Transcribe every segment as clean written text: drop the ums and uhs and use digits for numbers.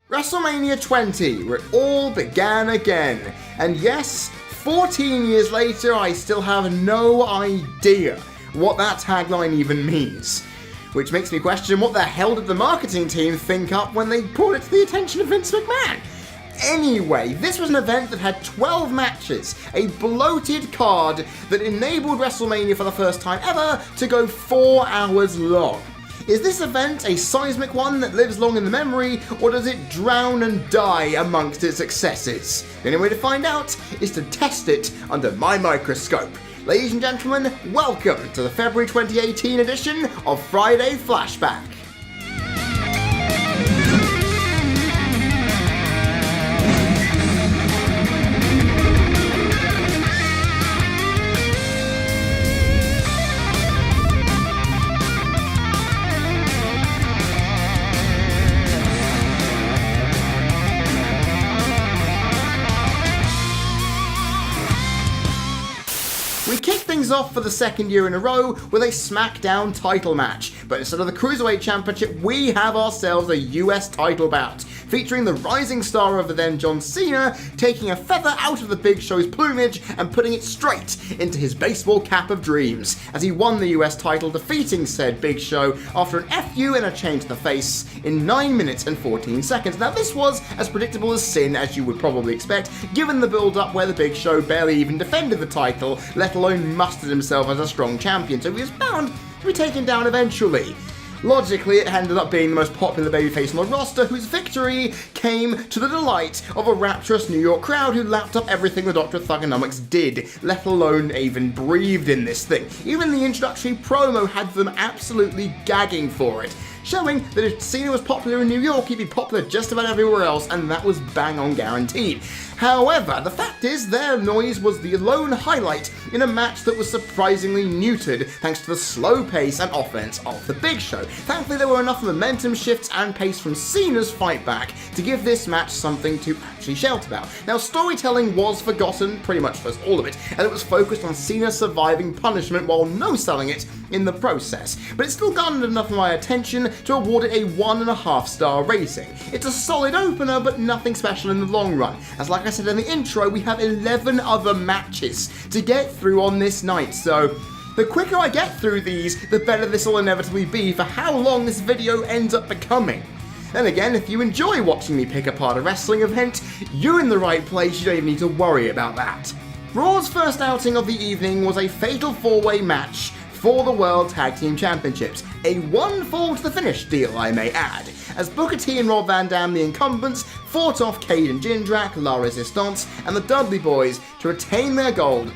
WrestleMania 20, where it all began again. And yes, 14 years later, I still have no idea what that tagline even means. Which makes me question what the hell did the marketing team think up when they brought it to the attention of Vince McMahon? Anyway, this was an event that had 12 matches, a bloated card that enabled WrestleMania for the first time ever to go 4 hours long. Is this event a seismic one that lives long in the memory, or does it drown and die amongst its successes? The only way to find out is to test it under my microscope. Ladies and gentlemen, welcome to the February 2018 edition of Friday Flashback. We kick things off for the second year in a row with a SmackDown title match, but instead of the Cruiserweight Championship, we have ourselves a US title bout, featuring the rising star of the then John Cena taking a feather out of the Big Show's plumage and putting it straight into his baseball cap of dreams, as he won the US title, defeating said Big Show after an FU and a chain to the face in 9 minutes and 14 seconds. Now this was as predictable as sin, as you would probably expect, given the build-up where the Big Show barely even defended the title, let alone mustered himself as a strong champion, so he was bound to be taken down eventually. Logically, it ended up being the most popular babyface on the roster, whose victory came to the delight of a rapturous New York crowd who lapped up everything the Doctor of Thuganomics did, let alone even breathed in this thing. Even the introductory promo had them absolutely gagging for it, showing that if Cena was popular in New York, he'd be popular just about everywhere else, and that was bang on guaranteed. However, the fact is, their noise was the lone highlight in a match that was surprisingly neutered thanks to the slow pace and offense of the Big Show. Thankfully, there were enough momentum shifts and pace from Cena's fight back to give this match something to actually shout about. Now, storytelling was forgotten, pretty much for all of it, and it was focused on Cena surviving punishment while no-selling it in the process. But it still garnered enough of my attention to award it a 1.5 star rating. It's a solid opener, but nothing special in the long run, as like I said in the intro, we have 11 other matches to get through on this night, so the quicker I get through these, the better this will inevitably be for how long this video ends up becoming. Then again, if you enjoy watching me pick apart a wrestling event, you're in the right place, you don't even need to worry about that. Raw's first outing of the evening was a fatal 4-way match for the World Tag Team Championships, a one fall to the finish deal, I may add, as Booker T and Rob Van Dam, the incumbents, fought off Cade and Jindrak, La Resistance, and the Dudley Boys to retain their gold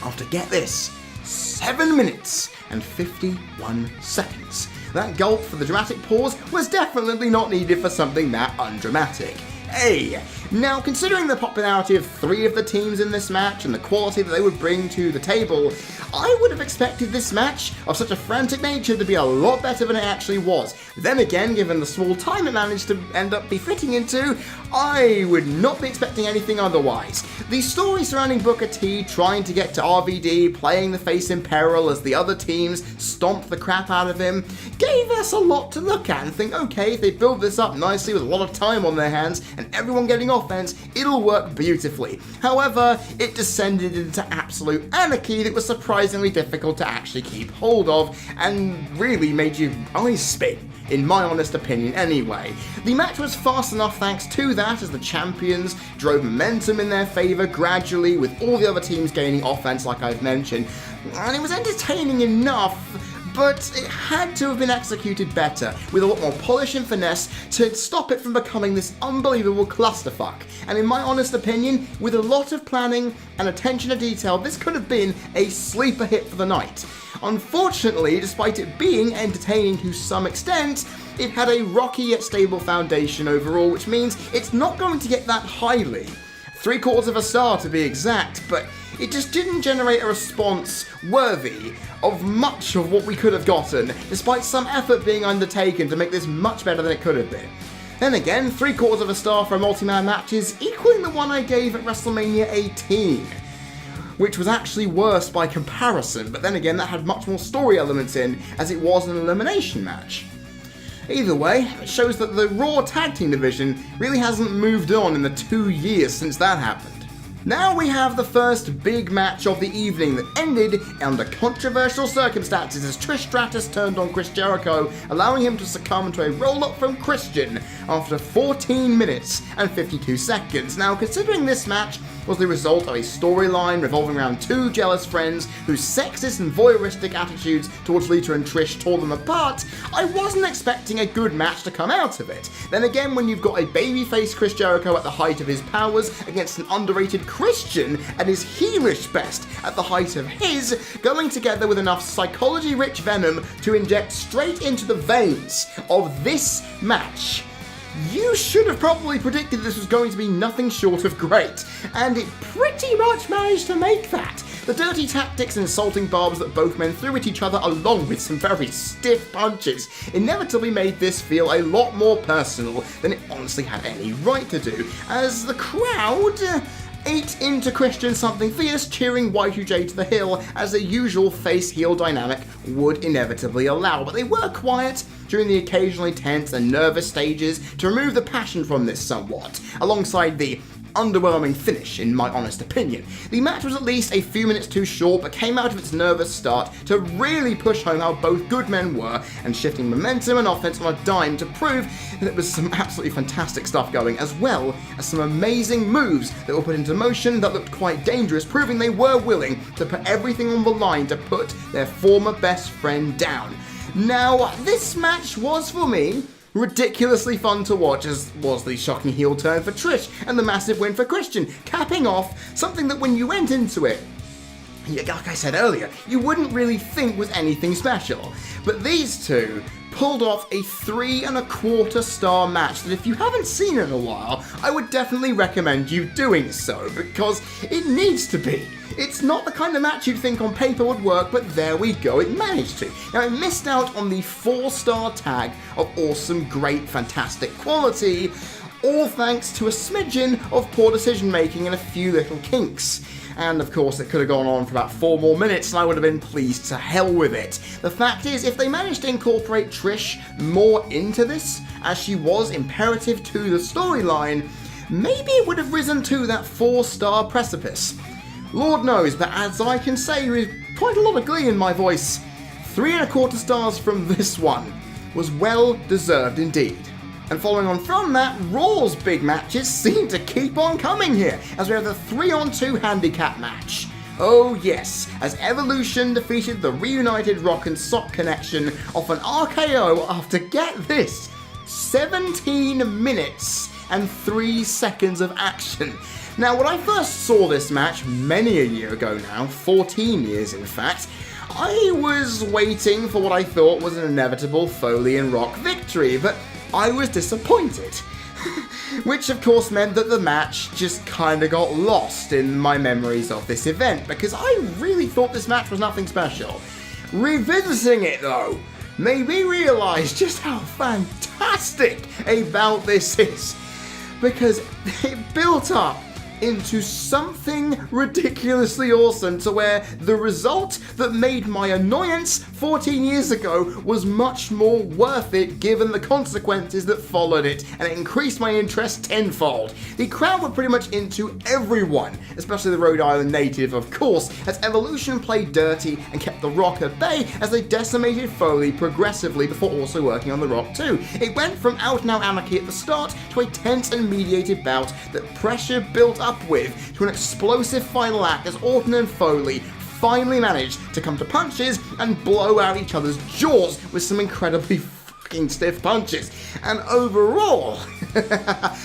after, get this, 7 minutes and 51 seconds. That gulp for the dramatic pause was definitely not needed for something that undramatic. Hey! Now, considering the popularity of 3 of the teams in this match and the quality that they would bring to the table, I would have expected this match of such a frantic nature to be a lot better than it actually was. Then again, given the small time it managed to end up befitting into, I would not be expecting anything otherwise. The story surrounding Booker T trying to get to RVD, playing the face in peril as the other teams stomped the crap out of him, gave us a lot to look at and think, okay, if they build this up nicely with a lot of time on their hands and everyone getting offense, it'll work beautifully. However, it descended into absolute anarchy that was surprisingly difficult to actually keep hold of and really made your eyes spin, in my honest opinion anyway. The match was fast enough thanks to that, as the champions drove momentum in their favour gradually, with all the other teams gaining offense like I've mentioned, and it was entertaining enough, but it had to have been executed better, with a lot more polish and finesse to stop it from becoming this unbelievable clusterfuck. And in my honest opinion, with a lot of planning and attention to detail, this could have been a sleeper hit for the night. Unfortunately, despite it being entertaining to some extent, it had a rocky yet stable foundation overall, which means it's not going to get that highly. 3/4 star to be exact, but it just didn't generate a response worthy of much of what we could have gotten, despite some effort being undertaken to make this much better than it could have been. Then again, 3/4 star for a multi-man match is equaling the one I gave at WrestleMania 18, which was actually worse by comparison, but then again that had much more story elements in, as it was an elimination match. Either way, it shows that the Raw Tag Team division really hasn't moved on in the 2 years since that happened. Now we have the first big match of the evening that ended under controversial circumstances as Trish Stratus turned on Chris Jericho, allowing him to succumb to a roll-up from Christian after 14 minutes and 52 seconds. Now, considering this match was the result of a storyline revolving around two jealous friends whose sexist and voyeuristic attitudes towards Lita and Trish tore them apart, I wasn't expecting a good match to come out of it. Then again, when you've got a babyface Chris Jericho at the height of his powers against an underrated Christian at his heelish best at the height of his, going together with enough psychology-rich venom to inject straight into the veins of this match, you should have probably predicted this was going to be nothing short of great, and it pretty much managed to make that. The dirty tactics and insulting barbs that both men threw at each other, along with some very stiff punches, inevitably made this feel a lot more personal than it honestly had any right to do, as the crowd ate into Christian something fierce, cheering Y2J to the hill as the usual face-heel dynamic would inevitably allow, but they were quiet during the occasionally tense and nervous stages to remove the passion from this somewhat, alongside the underwhelming finish, in my honest opinion. The match was at least a few minutes too short, but came out of its nervous start to really push home how both good men were, and shifting momentum and offense on a dime to prove that it was some absolutely fantastic stuff going, as well as some amazing moves that were put into motion that looked quite dangerous, proving they were willing to put everything on the line to put their former best friend down. Now, this match was, for me, ridiculously fun to watch, as was the shocking heel turn for Trish and the massive win for Christian, capping off something that when you went into it, like I said earlier, you wouldn't really think was anything special. But these two pulled off a 3.25 star match that if you haven't seen it in a while, I would definitely recommend you doing so, because it needs to be. It's not the kind of match you'd think on paper would work, but there we go, it managed to. Now, it missed out on the 4-star tag of awesome, great, fantastic quality, all thanks to a smidgen of poor decision making and a few little kinks. And of course, it could have gone on for about 4 more minutes and I would have been pleased to hell with it. The fact is, if they managed to incorporate Trish more into this, as she was imperative to the storyline, maybe it would have risen to that 4-star precipice. Lord knows, but as I can say with quite a lot of glee in my voice, 3.25 stars from this one was well deserved indeed. And following on from that, Raw's big matches seem to keep on coming here, as we have the 3-on-2 handicap match. Oh yes, as Evolution defeated the reunited Rock and Sock Connection off an RKO after, get this, 17 minutes and 3 seconds of action. Now, when I first saw this match many a year ago now, 14 years in fact, I was waiting for what I thought was an inevitable Foley and Rock victory, but I was disappointed. Which of course meant that the match just kinda got lost in my memories of this event, because I really thought this match was nothing special. Revisiting it though, made me realise just how fantastic a bout this is, because it built up into something ridiculously awesome to where the result that made my annoyance 14 years ago was much more worth it given the consequences that followed it, and it increased my interest tenfold. The crowd were pretty much into everyone, especially the Rhode Island native of course, as Evolution played dirty and kept the Rock at bay as they decimated Foley progressively before also working on the Rock too. It went from out-and-out anarchy at the start to a tense and mediated bout that pressure built up with to an explosive final act as Orton and Foley finally managed to come to punches and blow out each other's jaws with some incredibly fucking stiff punches. And overall,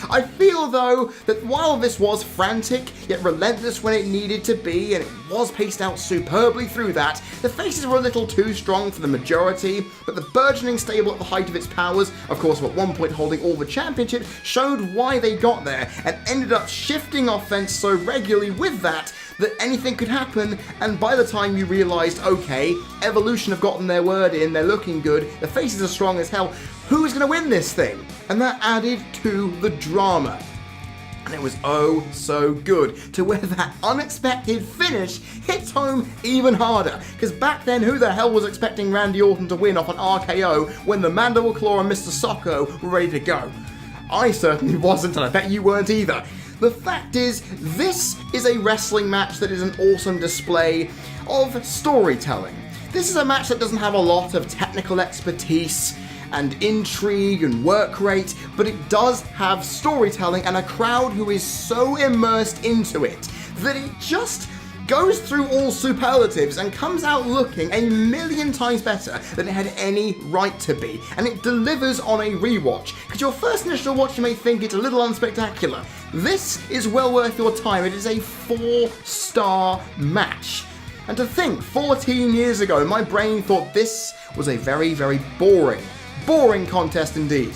I feel though that while this was frantic yet relentless when it needed to be, and it was paced out superbly through that, the faces were a little too strong for the majority, but the burgeoning stable at the height of its powers, of course at one point holding all the championships, showed why they got there and ended up shifting offense so regularly with that anything could happen, and by the time you realised, okay, Evolution have gotten their word in, they're looking good, the faces are strong as hell, who's going to win this thing? And that added to the drama. And it was oh so good, to where that unexpected finish hits home even harder. Because back then, who the hell was expecting Randy Orton to win off an RKO when the Mandible Claw and Mr. Socko were ready to go? I certainly wasn't, and I bet you weren't either. The fact is, this is a wrestling match that is an awesome display of storytelling. This is a match that doesn't have a lot of technical expertise and intrigue and work rate, but it does have storytelling and a crowd who is so immersed into it that it just goes through all superlatives and comes out looking a million times better than it had any right to be. And it delivers on a rewatch, because your first initial watch you may think it's a little unspectacular. This is well worth your time. It is a 4-star match. And to think, 14 years ago, my brain thought this was a very, very boring contest indeed.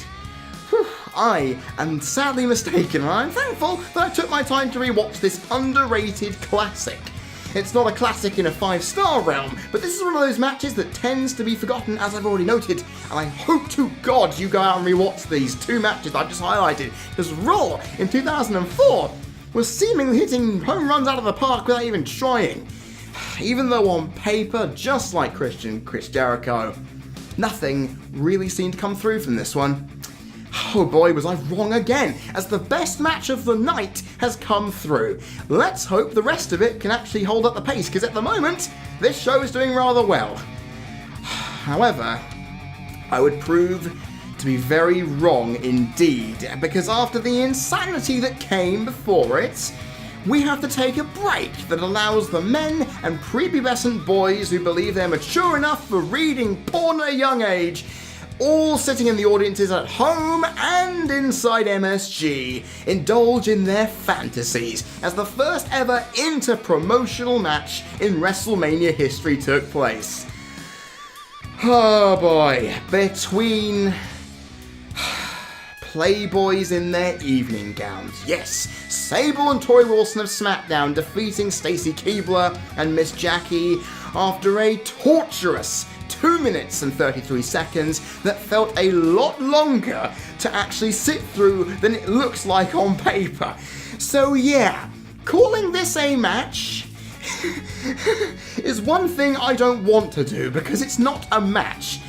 Whew, I am sadly mistaken, and I'm thankful that I took my time to rewatch this underrated classic. It's not a classic in a 5-star realm, but this is one of those matches that tends to be forgotten, as I've already noted, and I hope to God you go out and rewatch these 2 matches I've just highlighted, because Raw in 2004 was seemingly hitting home runs out of the park without even trying. Even though on paper, just like Chris Jericho, nothing really seemed to come through from this one. Oh boy, was I wrong again, as the best match of the night has come through. Let's hope the rest of it can actually hold up the pace, because at the moment, this show is doing rather well. However, I would prove to be very wrong indeed, because after the insanity that came before it, we have to take a break that allows the men and prepubescent boys who believe they're mature enough for reading porn at a young age, all sitting in the audiences at home and inside MSG, indulge in their fantasies as the first ever inter-promotional match in WrestleMania history took place. Oh boy, between playboys in their evening gowns. Yes, Sable and Ty Lawson of SmackDown defeating Stacy Keibler and Miss Jackie after a torturous 2 minutes and 33 seconds that felt a lot longer to actually sit through than it looks like on paper. So yeah, calling this a match is one thing I don't want to do, because it's not a match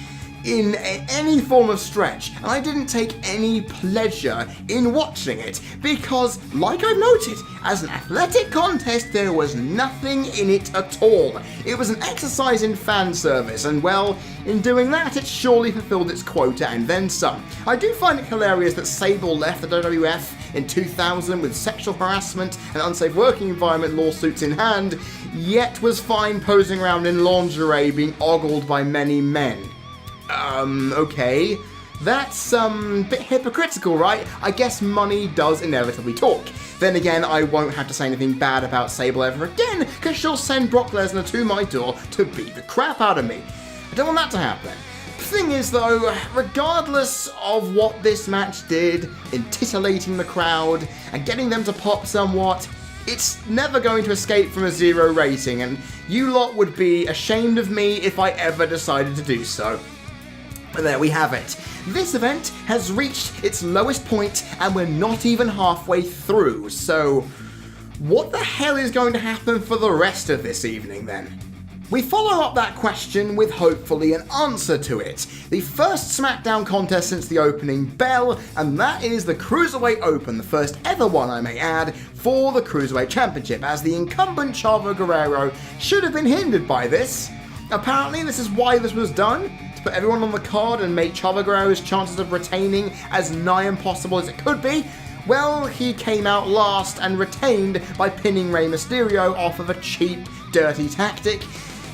in any form of stretch, and I didn't take any pleasure in watching it, because, like I've noted, as an athletic contest there was nothing in it at all. It was an exercise in fan service, and well, in doing that it surely fulfilled its quota and then some. I do find it hilarious that Sable left the WWF in 2000 with sexual harassment and unsafe working environment lawsuits in hand, yet was fine posing around in lingerie being ogled by many men. Okay. That's, bit hypocritical, right? I guess money does inevitably talk. Then again, I won't have to say anything bad about Sable ever again, because she'll send Brock Lesnar to my door to beat the crap out of me. I don't want that to happen. The thing is, though, regardless of what this match did in titillating the crowd and getting them to pop somewhat, it's never going to escape from a 0 rating, and you lot would be ashamed of me if I ever decided to do so. But there we have it. This event has reached its lowest point, and we're not even halfway through, so what the hell is going to happen for the rest of this evening then? We follow up that question with hopefully an answer to it. The first SmackDown contest since the opening bell, and that is the Cruiserweight Open, the first ever one I may add, for the Cruiserweight Championship, as the incumbent Chavo Guerrero should have been hindered by this. Apparently this is why this was done, to put everyone on the card and make Chavo Guerrero's chances of retaining as nigh impossible as it could be. Well, he came out last and retained by pinning Rey Mysterio off of a cheap, dirty tactic.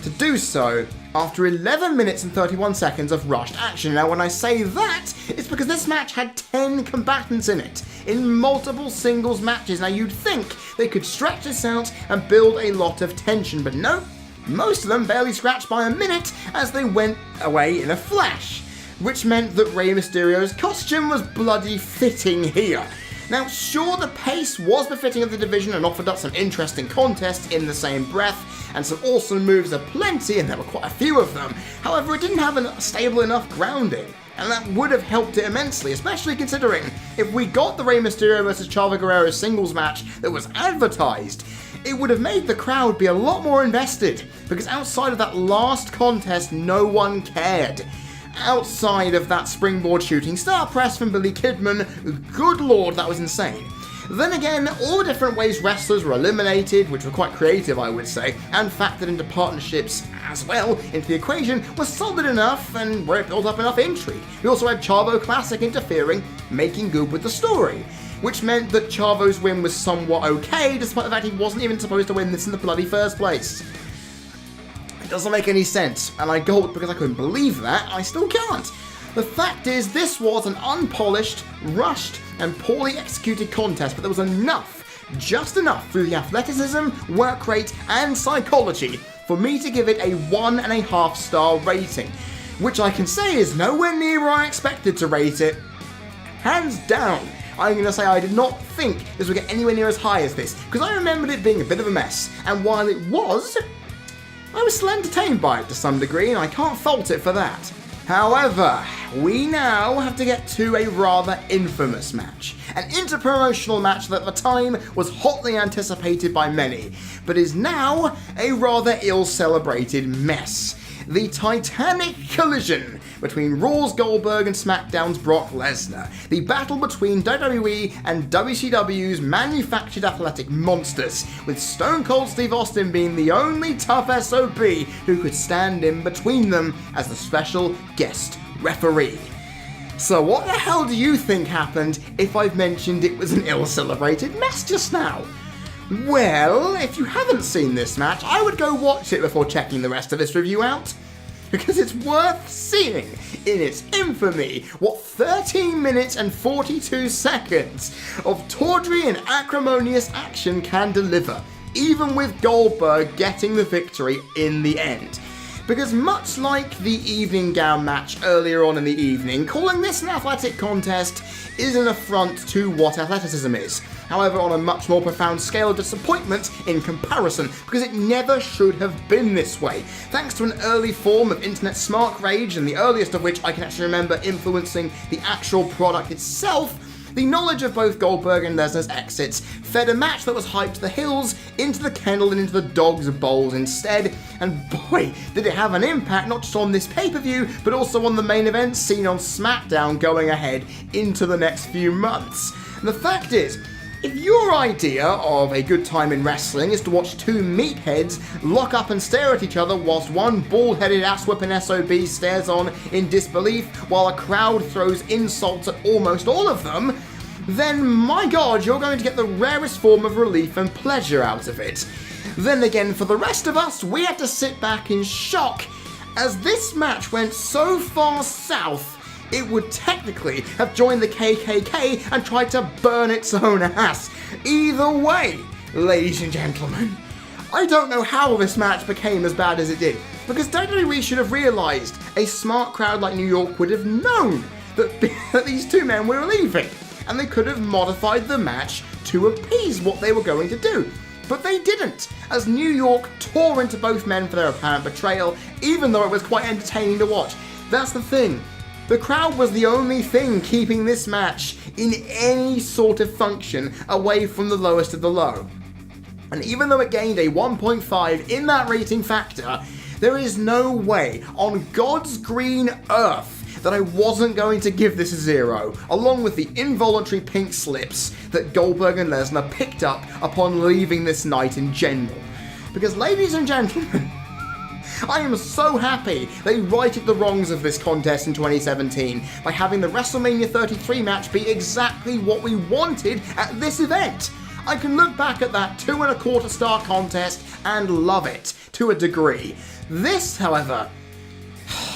To do so after 11 minutes and 31 seconds of rushed action. Now when I say that, it's because this match had 10 combatants in it, in multiple singles matches. Now you'd think they could stretch this out and build a lot of tension, but no, most of them barely scratched by a minute as they went away in a flash, which meant that Rey Mysterio's costume was bloody fitting here. Now, sure, the pace was befitting of the division and offered up some interesting contests in the same breath, and some awesome moves aplenty, and there were quite a few of them. However, it didn't have a stable enough grounding, and that would have helped it immensely, especially considering if we got the Rey Mysterio vs Chavo Guerrero singles match that was advertised, it would have made the crowd be a lot more invested, because outside of that last contest, no one cared. Outside of that springboard shooting star press from Billy Kidman, good lord, that was insane. Then again, all the different ways wrestlers were eliminated, which were quite creative I would say, and factored into partnerships as well into the equation, was solid enough and where it built up enough intrigue. We also had Chavo Classic interfering, making good with the story, which meant that Chavo's win was somewhat okay, despite the fact he wasn't even supposed to win this in the bloody first place. It doesn't make any sense, and I gulped because I couldn't believe that. I still can't. The fact is, this was an unpolished, rushed, and poorly executed contest, but there was enough, just enough through the athleticism, work rate, and psychology for me to give it a 1.5 star rating, which I can say is nowhere near where I expected to rate it. Hands down, I'm going to say I did not think this would get anywhere near as high as this, because I remembered it being a bit of a mess, and while it was, I was still entertained by it to some degree, and I can't fault it for that. However, we now have to get to a rather infamous match. An interpromotional match that at the time was hotly anticipated by many, but is now a rather ill-celebrated mess. The titanic collision between Raw's Goldberg and SmackDown's Brock Lesnar. The battle between WWE and WCW's manufactured athletic monsters, with Stone Cold Steve Austin being the only tough SOB who could stand in between them as the special guest referee. So what the hell do you think happened if I've mentioned it was an ill-celebrated mess just now? Well, if you haven't seen this match, I would go watch it before checking the rest of this review out, because it's worth seeing in its infamy what 13 minutes and 42 seconds of tawdry and acrimonious action can deliver, even with Goldberg getting the victory in the end. Because much like the evening gown match earlier on in the evening, calling this an athletic contest is an affront to what athleticism is. However, on a much more profound scale of disappointment in comparison, because it never should have been this way. Thanks to an early form of internet smart rage, and the earliest of which I can actually remember influencing the actual product itself, the knowledge of both Goldberg and Lesnar's exits fed a match that was hyped to the hills, into the kennel and into the dog's bowls instead, and boy, did it have an impact not just on this pay-per-view, but also on the main event seen on SmackDown going ahead into the next few months. And the fact is, if your idea of a good time in wrestling is to watch two meatheads lock up and stare at each other whilst one bald-headed ass-whipping SOB stares on in disbelief while a crowd throws insults at almost all of them, then my god, you're going to get the rarest form of relief and pleasure out of it. Then again, for the rest of us, we had to sit back in shock as this match went so far south it would technically have joined the KKK and tried to burn its own ass. Either way, ladies and gentlemen, I don't know how this match became as bad as it did, because WWE should have realised a smart crowd like New York would have known that these two men were leaving, and they could have modified the match to appease what they were going to do. But they didn't, as New York tore into both men for their apparent betrayal, even though it was quite entertaining to watch. That's the thing. The crowd was the only thing keeping this match in any sort of function away from the lowest of the low. And even though it gained a 1.5 in that rating factor, there is no way on God's green earth that I wasn't going to give this a 0, along with the involuntary pink slips that Goldberg and Lesnar picked up upon leaving this night in general. Because, ladies and gentlemen, I am so happy they righted the wrongs of this contest in 2017 by having the WrestleMania 33 match be exactly what we wanted at this event. I can look back at that 2.25 star contest and love it to a degree. This, however,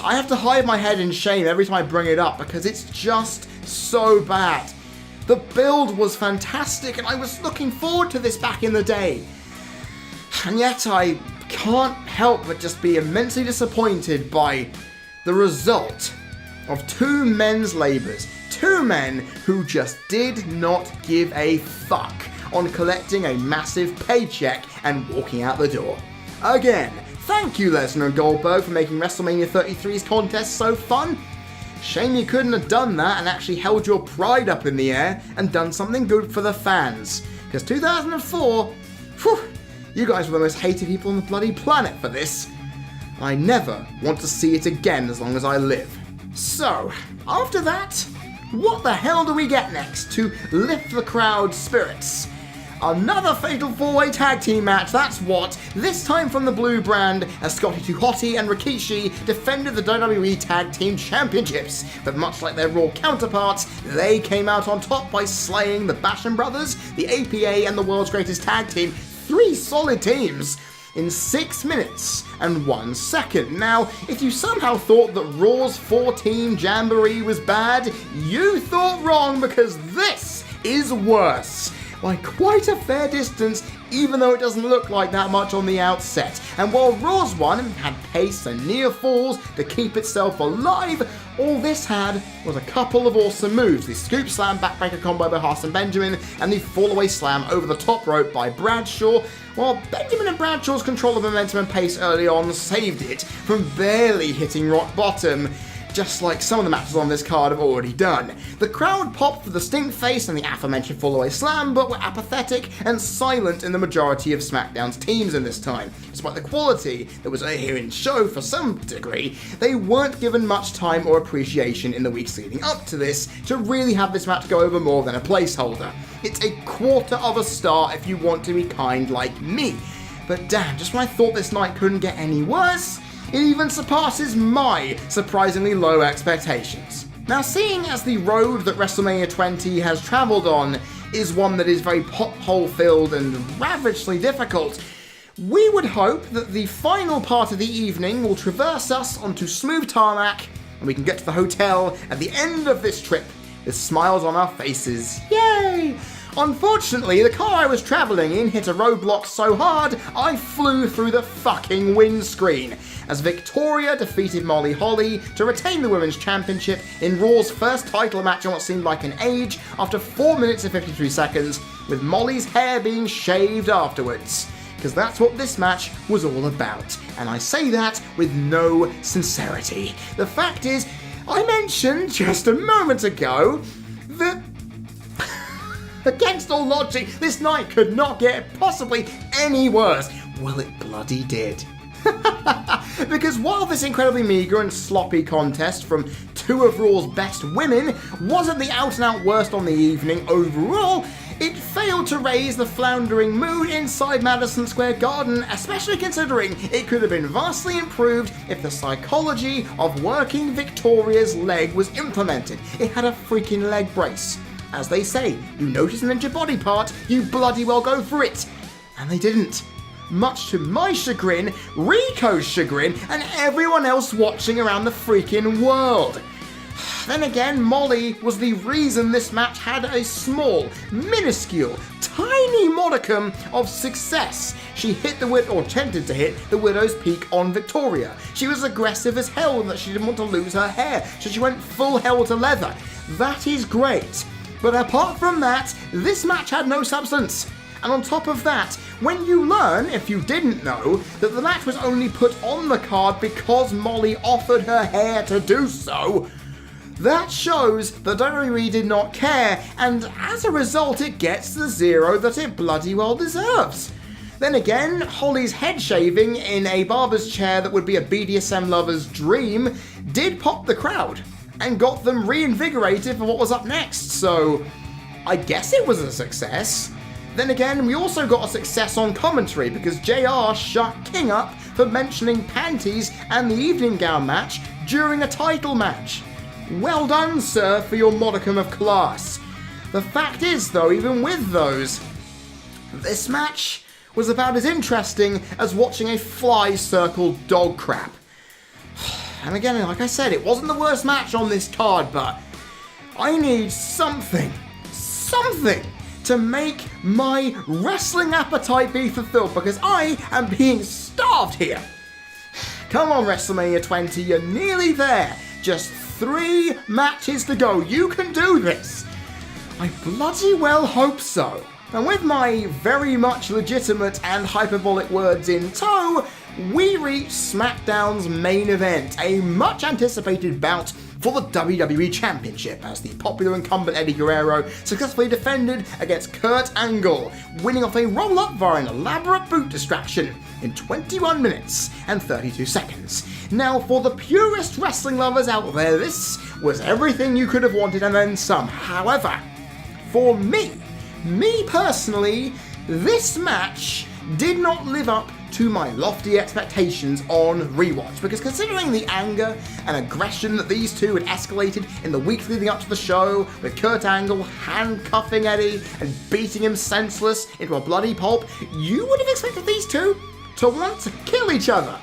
I have to hide my head in shame every time I bring it up because it's just so bad. The build was fantastic and I was looking forward to this back in the day. And yet I can't help but just be immensely disappointed by the result of two men's labours, two men who just did not give a fuck on collecting a massive paycheck and walking out the door. Again, thank you Lesnar and Goldberg for making WrestleMania 33's contest so fun. Shame you couldn't have done that and actually held your pride up in the air and done something good for the fans. Because 2004, whew, you guys were the most hated people on the bloody planet for this. I never want to see it again as long as I live. So, after that, what the hell do we get next to lift the crowd's spirits? Another Fatal 4-Way Tag Team match, that's what. This time from the blue brand, as Scotty 2 Hotty and Rikishi defended the WWE Tag Team Championships. But much like their Raw counterparts, they came out on top by slaying the Basham Brothers, the APA, and the World's Greatest Tag Team. 3 solid teams in 6 minutes and 1 second. Now, if you somehow thought that Raw's 4-team jamboree was bad, you thought wrong, because this is worse by quite a fair distance, even though it doesn't look like that much on the outset. And while Raw's one had pace and near falls to keep itself alive, all this had was a couple of awesome moves: the scoop slam backbreaker combo by Hassan Benjamin and the fall-away slam over the top rope by Bradshaw, while Benjamin and Bradshaw's control of momentum and pace early on saved it from barely hitting rock bottom, just like some of the matches on this card have already done. The crowd popped for the stink face and the aforementioned fall-away slam, but were apathetic and silent in the majority of SmackDown's teams in this time. Despite the quality that was here in show for some degree, they weren't given much time or appreciation in the weeks leading up to this to really have this match go over more than a placeholder. It's a quarter of a star if you want to be kind like me. But damn, just when I thought this night couldn't get any worse, it even surpasses my surprisingly low expectations. Now, seeing as the road that WrestleMania 20 has travelled on is one that is very pothole-filled and ravagely difficult, we would hope that the final part of the evening will traverse us onto smooth tarmac and we can get to the hotel at the end of this trip with smiles on our faces. Yay! Unfortunately, the car I was travelling in hit a roadblock so hard, I flew through the fucking windscreen, as Victoria defeated Molly Holly to retain the Women's Championship in Raw's first title match in what seemed like an age, after 4 minutes and 53 seconds, with Molly's hair being shaved afterwards. Because that's what this match was all about, and I say that with no sincerity. The fact is, I mentioned just a moment ago that against all logic, this night could not get possibly any worse. Well, it bloody did. Because while this incredibly meagre and sloppy contest from 2 of Raw's best women wasn't the out-and-out worst on the evening overall, it failed to raise the floundering mood inside Madison Square Garden, especially considering it could have been vastly improved if the psychology of working Victoria's leg was implemented. It had a freaking leg brace. As they say, you notice an injured body part, you bloody well go for it. And they didn't. Much to my chagrin, Rico's chagrin, and everyone else watching around the freaking world. Then again, Molly was the reason this match had a small, minuscule, tiny modicum of success. She hit or attempted to hit the Widow's Peak on Victoria. She was aggressive as hell in that she didn't want to lose her hair, so she went full hell to leather. That is great. But apart from that, this match had no substance. And on top of that, when you learn, if you didn't know, that the match was only put on the card because Molly offered her hair to do so, that shows that WWE did not care, and as a result it gets the 0 that it bloody well deserves. Then again, Holly's head shaving in a barber's chair that would be a BDSM lover's dream did pop the crowd and got them reinvigorated for what was up next, so I guess it was a success. Then again, we also got a success on commentary because JR shut King up for mentioning panties and the evening gown match during a title match. Well done, sir, for your modicum of class. The fact is, though, even with those, this match was about as interesting as watching a fly circle dog crap. And again, like I said, it wasn't the worst match on this card, but I need something to make my wrestling appetite be fulfilled, because I am being starved here. Come on, WrestleMania 20, you're nearly there. Just 3 matches to go. You can do this. I bloody well hope so. And with my very much legitimate and hyperbolic words in tow, we reach SmackDown's main event, a much anticipated bout for the WWE Championship, as the popular incumbent Eddie Guerrero successfully defended against Kurt Angle, winning off a roll-up via an elaborate boot distraction in 21 minutes and 32 seconds. Now, for the purest wrestling lovers out there, this was everything you could have wanted and then some. However, for me personally, this match did not live up to my lofty expectations on rewatch, because considering the anger and aggression that these two had escalated in the weeks leading up to the show, with Kurt Angle handcuffing Eddie and beating him senseless into a bloody pulp, you would have expected these two to want to kill each other.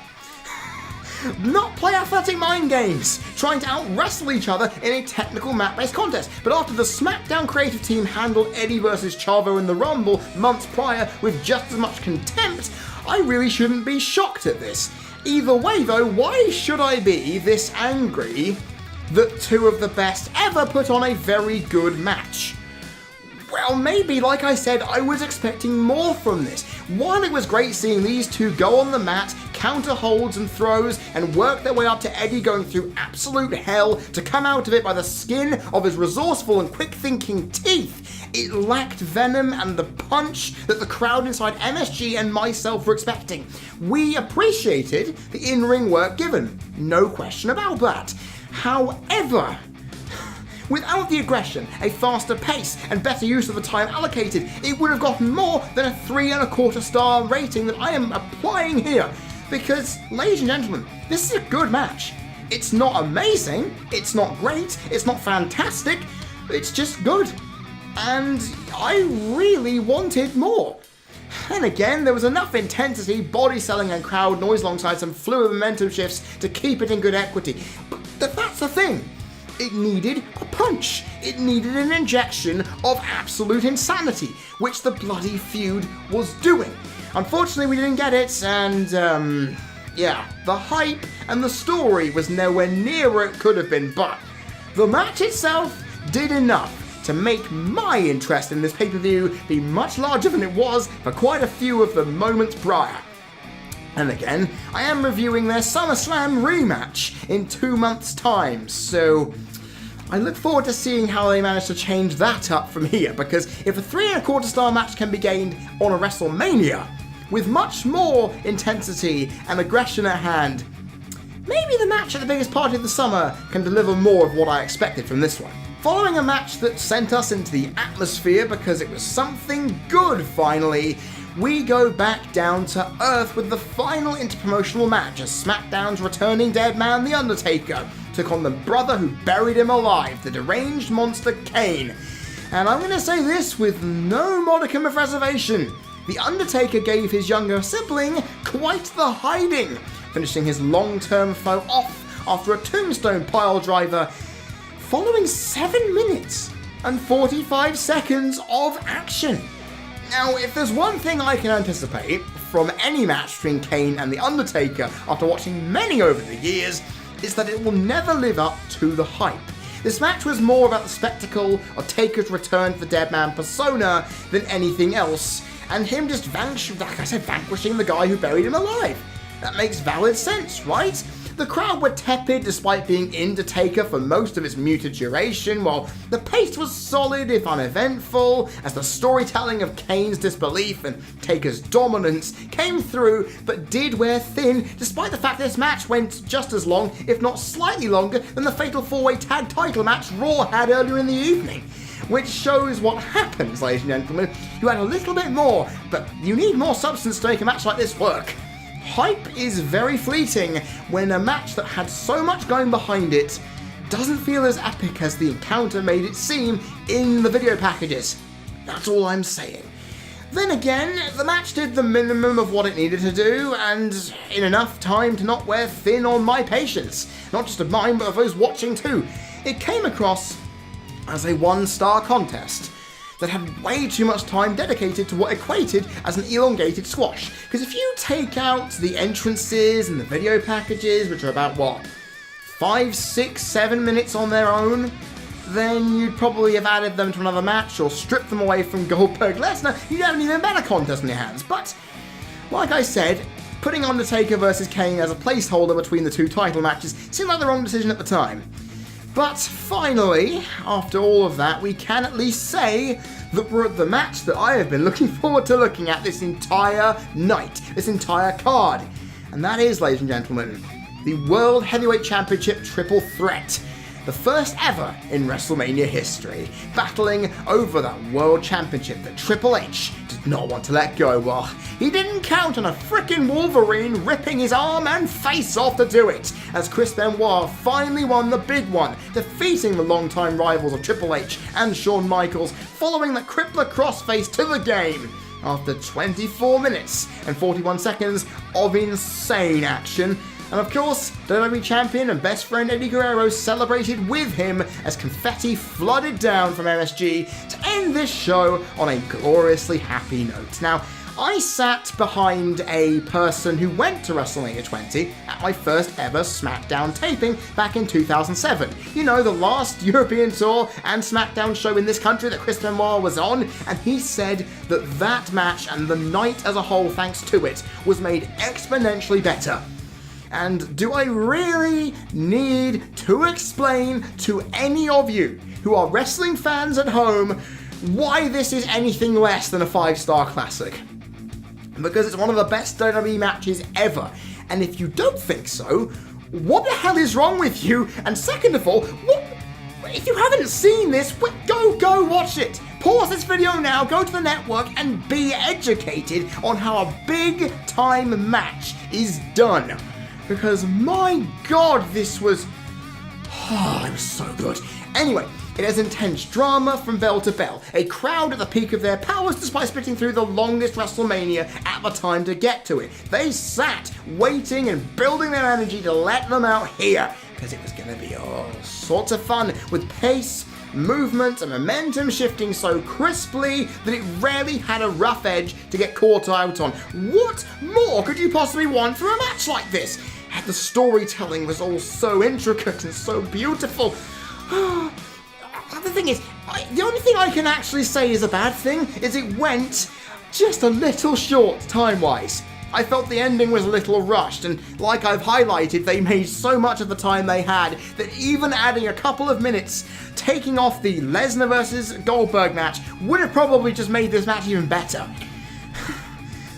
Not play athletic mind games, trying to out-wrestle each other in a technical mat-based contest. But after the SmackDown creative team handled Eddie versus Chavo in the Rumble months prior with just as much contempt, I really shouldn't be shocked at this. Either way though, why should I be this angry that two of the best ever put on a very good match? Well, maybe, like I said, I was expecting more from this. While it was great seeing these two go on the mat, counter holds and throws, and work their way up to Eddie going through absolute hell to come out of it by the skin of his resourceful and quick-thinking teeth, it lacked venom and the punch that the crowd inside MSG and myself were expecting. We appreciated the in-ring work given, no question about that. However, without the aggression, a faster pace, and better use of the time allocated, it would have gotten more than a 3¼ star rating that I am applying here. Because, ladies and gentlemen, this is a good match. It's not amazing, it's not great, it's not fantastic, it's just good. And I really wanted more. And again, there was enough intensity, body selling and crowd noise alongside some fluid momentum shifts to keep it in good equity. But that's the thing. It needed a punch. It needed an injection of absolute insanity, which the bloody feud was doing. Unfortunately, we didn't get it, and, yeah, the hype and the story was nowhere near where it could have been, but the match itself did enough to make my interest in this pay-per-view be much larger than it was for quite a few of the moments prior. And again, I am reviewing their SummerSlam rematch in 2 months' time, so I look forward to seeing how they manage to change that up from here, because if a 3¼ star match can be gained on a WrestleMania, with much more intensity and aggression at hand, maybe the match at the biggest party of the summer can deliver more of what I expected from this one. Following a match that sent us into the atmosphere because it was something good finally, we go back down to earth with the final interpromotional match as SmackDown's returning dead man, The Undertaker, took on the brother who buried him alive, the deranged monster Kane. And I'm going to say this with no modicum of reservation. The Undertaker gave his younger sibling quite the hiding, finishing his long-term foe off after a tombstone pile driver, following 7 minutes and 45 seconds of action. Now, if there's one thing I can anticipate from any match between Kane and The Undertaker after watching many over the years, is that it will never live up to the hype. This match was more about the spectacle of Taker's return to the dead man persona than anything else, and him just vanquishing the guy who buried him alive. That makes valid sense, right? The crowd were tepid despite being into Taker for most of its muted duration, while the pace was solid if uneventful, as the storytelling of Kane's disbelief and Taker's dominance came through, but did wear thin, despite the fact this match went just as long, if not slightly longer, than the Fatal 4-Way Tag title match Raw had earlier in the evening. Which shows what happens, ladies and gentlemen. You add a little bit more, but you need more substance to make a match like this work. Hype is very fleeting when a match that had so much going behind it doesn't feel as epic as the encounter made it seem in the video packages. That's all I'm saying. Then again, the match did the minimum of what it needed to do, and in enough time to not wear thin on my patience. Not just of mine, but of those watching too. It came across as a 1-star contest that had way too much time dedicated to what equated as an elongated squash. Because if you take out the entrances and the video packages, which are about, 5, 6, 7 minutes on their own, then you'd probably have added them to another match or stripped them away from Goldberg Lesnar. You'd have an even better contest in your hands. But, like I said, putting Undertaker versus Kane as a placeholder between the two title matches seemed like the wrong decision at the time. But finally, after all of that, we can at least say that we're at the match that I have been looking forward to looking at this entire night, this entire card. And that is, ladies and gentlemen, the World Heavyweight Championship Triple Threat. The first ever in WrestleMania history, battling over that World Championship that Triple H did not want to let go. Well, he didn't count on a frickin' Wolverine ripping his arm and face off to do it, as Chris Benoit finally won the big one, defeating the longtime rivals of Triple H and Shawn Michaels, following the crippler crossface to the game. After 24 minutes and 41 seconds of insane action. And of course, WWE Champion and best friend Eddie Guerrero celebrated with him as confetti flooded down from MSG to end this show on a gloriously happy note. Now, I sat behind a person who went to WrestleMania 20 at my first ever SmackDown taping back in 2007. You know, the last European tour and SmackDown show in this country that Chris Benoit was on, and he said that that match and the night as a whole, thanks to it, was made exponentially better. And do I really need to explain to any of you who are wrestling fans at home why this is anything less than a 5-star classic? Because it's one of the best WWE matches ever. And if you don't think so, what the hell is wrong with you? And second of all, if you haven't seen this, go watch it. Pause this video now, go to the network and be educated on how a big time match is done. Because my god, this was... it was so good. Anyway, it has intense drama from bell to bell. A crowd at the peak of their powers despite splitting through the longest WrestleMania at the time to get to it. They sat waiting and building their energy to let them out here. Because it was going to be all sorts of fun with pace, movement and momentum shifting so crisply that it rarely had a rough edge to get caught out on. What more could you possibly want for a match like this? And the storytelling was all so intricate and so beautiful. The thing is, the only thing I can actually say is a bad thing is it went just a little short time-wise. I felt the ending was a little rushed, and like I've highlighted, they made so much of the time they had that even adding a couple of minutes, taking off the Lesnar versus Goldberg match, would have probably just made this match even better.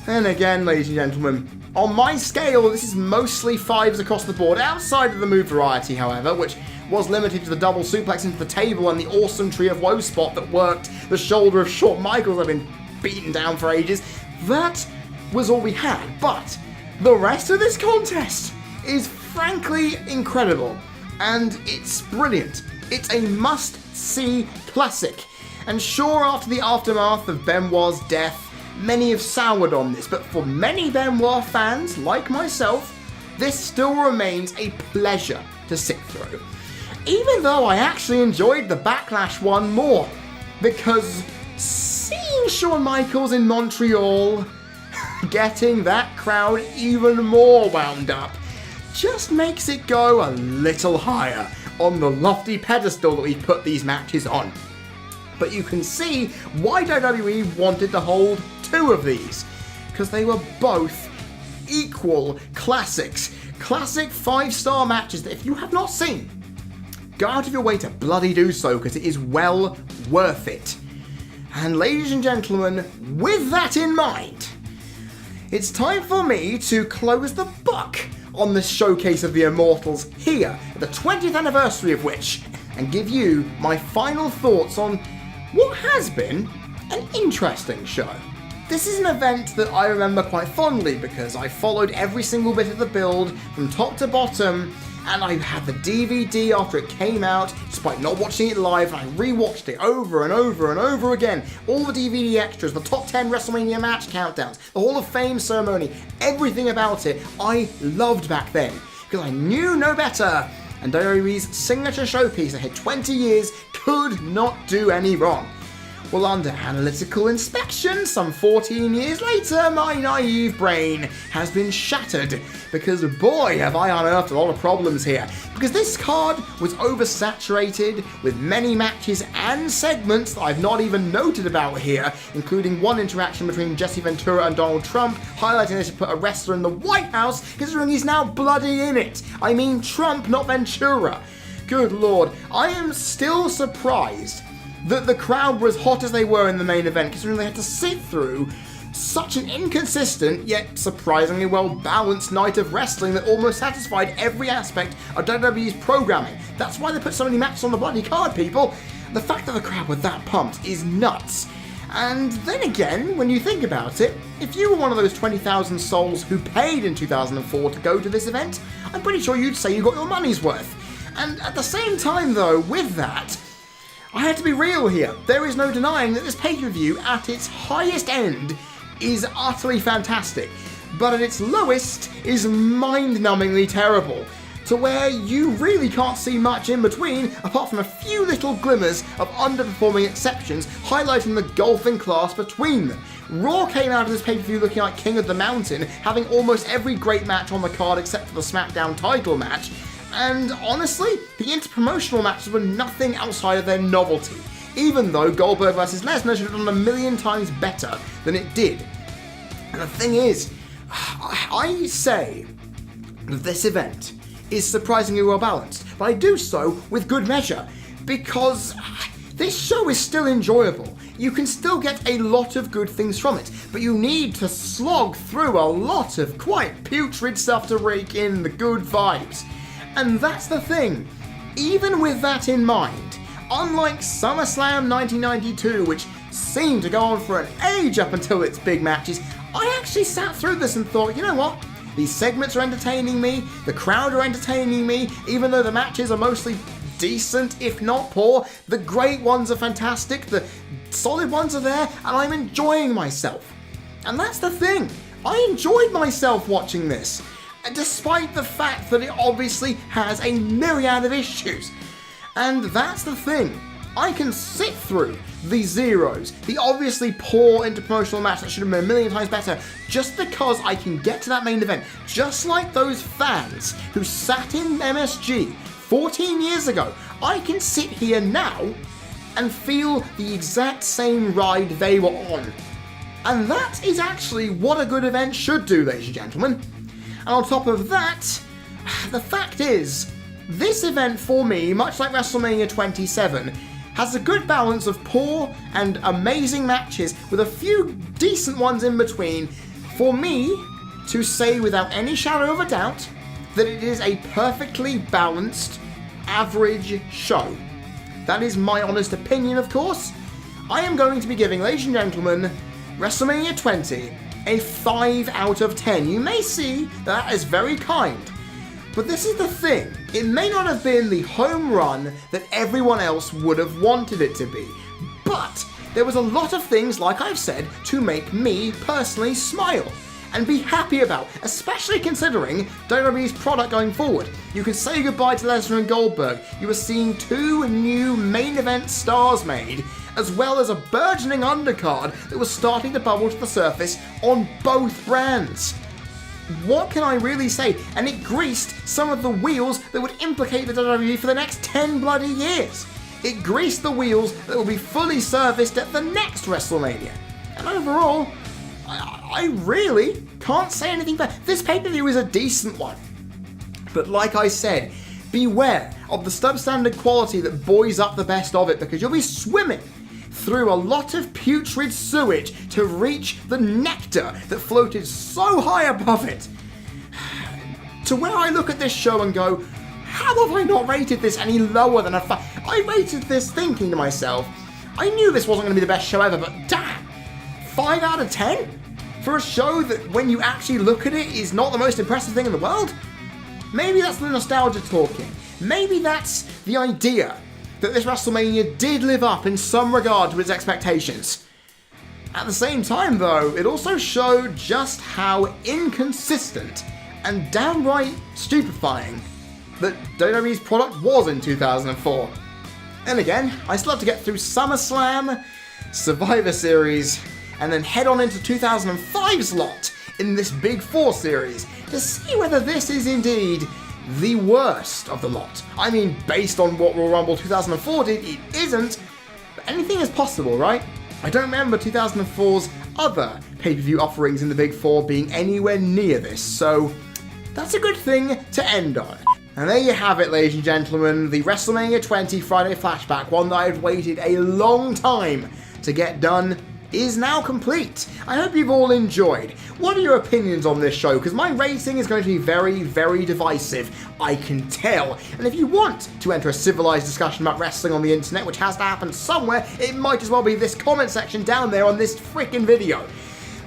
Then again, ladies and gentlemen, on my scale, this is mostly 5s across the board, outside of the move variety, however, which was limited to the double suplex into the table and the awesome Tree of Woe spot that worked the shoulder of Shawn Michaels I've been beaten down for ages. That was all we had, but the rest of this contest is frankly incredible, and it's brilliant. It's a must-see classic, and sure, after the aftermath of Benoit's death, many have soured on this, but for many Benoit fans, like myself, this still remains a pleasure to sit through. Even though I actually enjoyed the Backlash one more, because seeing Shawn Michaels in Montreal, getting that crowd even more wound up, just makes it go a little higher on the lofty pedestal that we put these matches on. But you can see why WWE wanted to hold two of these, because they were both equal classics. Classic 5-star matches that if you have not seen, go out of your way to bloody do so, because it is well worth it. And ladies and gentlemen, with that in mind, it's time for me to close the book on this showcase of the Immortals here, at the 20th anniversary of which, and give you my final thoughts on what has been an interesting show. This is an event that I remember quite fondly because I followed every single bit of the build from top to bottom, and I had the DVD after it came out, despite not watching it live, and I rewatched it over and over and over again. All the DVD extras, the top 10 WrestleMania match countdowns, the Hall of Fame ceremony, everything about it, I loved back then, because I knew no better, and WWE's signature showpiece that had 20 years could not do any wrong. Well, under analytical inspection, some 14 years later, my naive brain has been shattered. Because boy, have I unearthed a lot of problems here. Because this card was oversaturated with many matches and segments that I've not even noted about here, including one interaction between Jesse Ventura and Donald Trump, highlighting this to put a wrestler in the White House, considering he's now bloody in it. I mean Trump, not Ventura. Good lord, I am still surprised that the crowd were as hot as they were in the main event, considering they had to sit through such an inconsistent yet surprisingly well-balanced night of wrestling that almost satisfied every aspect of WWE's programming. That's why they put so many matches on the bloody card, people. The fact that the crowd were that pumped is nuts. And then again, when you think about it, if you were one of those 20,000 souls who paid in 2004 to go to this event, I'm pretty sure you'd say you got your money's worth. And at the same time though, with that, I had to be real here. There is no denying that this pay-per-view at its highest end is utterly fantastic, but at its lowest is mind-numbingly terrible, to where you really can't see much in between apart from a few little glimmers of underperforming exceptions highlighting the golfing class between them. Raw came out of this pay-per-view looking like King of the Mountain, having almost every great match on the card except for the SmackDown title match. And honestly, the interpromotional matches were nothing outside of their novelty, even though Goldberg vs. Lesnar should have done a million times better than it did. And the thing is, I say that this event is surprisingly well balanced, but I do so with good measure, because this show is still enjoyable. You can still get a lot of good things from it, but you need to slog through a lot of quite putrid stuff to rake in the good vibes. And that's the thing, even with that in mind, unlike SummerSlam 1992, which seemed to go on for an age up until its big matches, I actually sat through this and thought, you know what, these segments are entertaining me, the crowd are entertaining me, even though the matches are mostly decent, if not poor, the great ones are fantastic, the solid ones are there, and I'm enjoying myself. And that's the thing, I enjoyed myself watching this. Despite the fact that it obviously has a myriad of issues. And that's the thing, I can sit through the zeros, the obviously poor interpromotional match that should have been a million times better, just because I can get to that main event, just like those fans who sat in MSG 14 years ago. I can sit here now and feel the exact same ride they were on. And that is actually what a good event should do, ladies and gentlemen. And on top of that, the fact is, this event for me, much like WrestleMania 27, has a good balance of poor and amazing matches with a few decent ones in between, for me to say without any shadow of a doubt that it is a perfectly balanced, average show. That is my honest opinion, of course. I am going to be giving, ladies and gentlemen, WrestleMania 20 a 5 out of 10. You may see that is very kind, but this is the thing. It may not have been the home run that everyone else would have wanted it to be, but there was a lot of things, like I've said, to make me personally smile and be happy about, especially considering WWE's product going forward. You can say goodbye to Lesnar and Goldberg. You are seeing 2 new main event stars made, as well as a burgeoning undercard that was starting to bubble to the surface on both brands. What can I really say? And it greased some of the wheels that would implicate the WWE for the next 10 bloody years. It greased the wheels that will be fully serviced at the next WrestleMania. And overall, I really can't say anything bad. This pay-per-view is a decent one. But like I said, beware of the substandard quality that buoys up the best of it, because you'll be swimming through a lot of putrid sewage to reach the nectar that floated so high above it. To where I look at this show and go, how have I not rated this any lower than a 5? I rated this thinking to myself, I knew this wasn't going to be the best show ever, but damn, 5 out of 10? For a show that, when you actually look at it, is not the most impressive thing in the world? Maybe that's the nostalgia talking. Maybe that's the idea that this WrestleMania did live up in some regard to its expectations. At the same time, though, it also showed just how inconsistent and downright stupefying that WWE's product was in 2004. And again, I still have to get through SummerSlam, Survivor Series, and then head on into 2005's lot in this Big Four series to see whether this is indeed the worst of the lot. I mean, based on what Royal Rumble 2004 did, it isn't, but anything is possible, right? I don't remember 2004's other pay-per-view offerings in the Big Four being anywhere near this, so that's a good thing to end on. And there you have it, ladies and gentlemen, the WrestleMania 20 Friday Flashback, one that I've waited a long time to get done, is now complete. I hope you've all enjoyed. What are your opinions on this show? Because my rating is going to be very, very divisive, I can tell. And if you want to enter a civilized discussion about wrestling on the internet, which has to happen somewhere, it might as well be this comment section down there on this freaking video.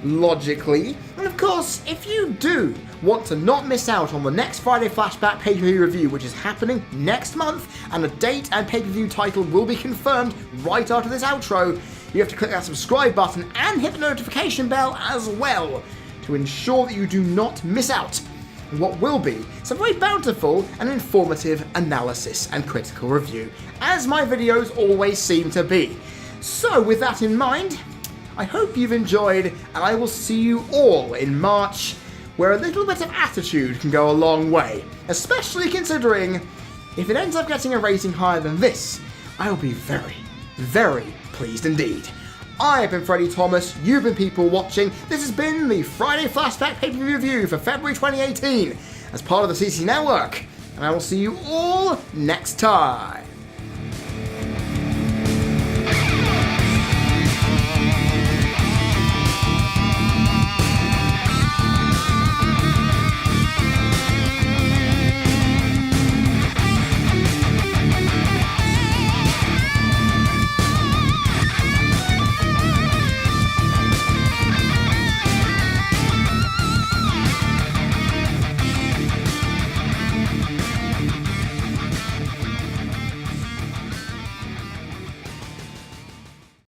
Logically. And of course, if you do want to not miss out on the next Friday Flashback pay-per-view review, which is happening next month, and a date and pay-per-view title will be confirmed right after this outro, you have to click that subscribe button and hit the notification bell as well to ensure that you do not miss out on what will be some very bountiful and informative analysis and critical review, as my videos always seem to be. So with that in mind, I hope you've enjoyed, and I will see you all in March, where a little bit of attitude can go a long way, especially considering if it ends up getting a rating higher than this, I will be very, very pleased indeed. I've been Freddie Thomas, you've been people watching, this has been the Friday Flashback pay-per-view review for February 2018 as part of the CC Network, and I will see you all next time.